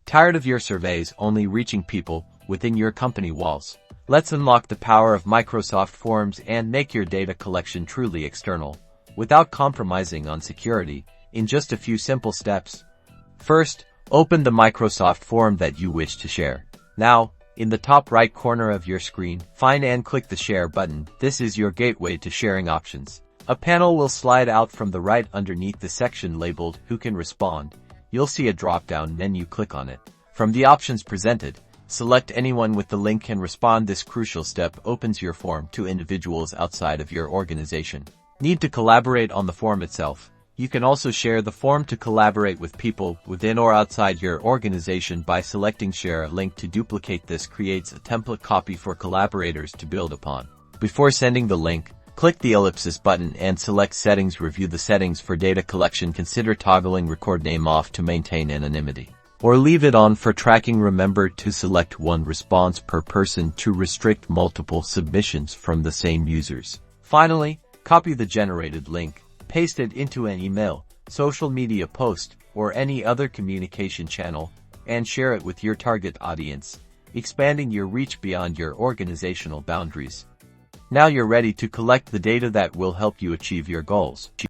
Tired of your surveys only reaching people within your company walls? Let's unlock the power of Microsoft Forms and make your data collection truly external, without compromising on security, in just a few simple steps. First, open the Microsoft form that you wish to share. Now, in the top right corner of your screen, find and click the Share button. This is your gateway to sharing options. A panel will slide out from the right underneath the section labeled Who Can Respond. You'll see a drop-down menu. Click on it. From the options presented, select anyone with the link can respond. This crucial step opens your form to individuals outside of your organization. Need to collaborate on the form itself? You can also share the form to collaborate with people within or outside your organization by selecting Share a link. To duplicate this creates a template copy for collaborators to build upon. Before sending the link, click the ellipsis button and select Settings. Review the settings for data collection. Consider toggling record name off to maintain anonymity, or leave it on for tracking. Remember to select one response per person to restrict multiple submissions from the same users. Finally, copy the generated link, paste it into an email, social media post, or any other communication channel, and share it with your target audience, expanding your reach beyond your organizational boundaries. Now you're ready to collect the data that will help you achieve your goals.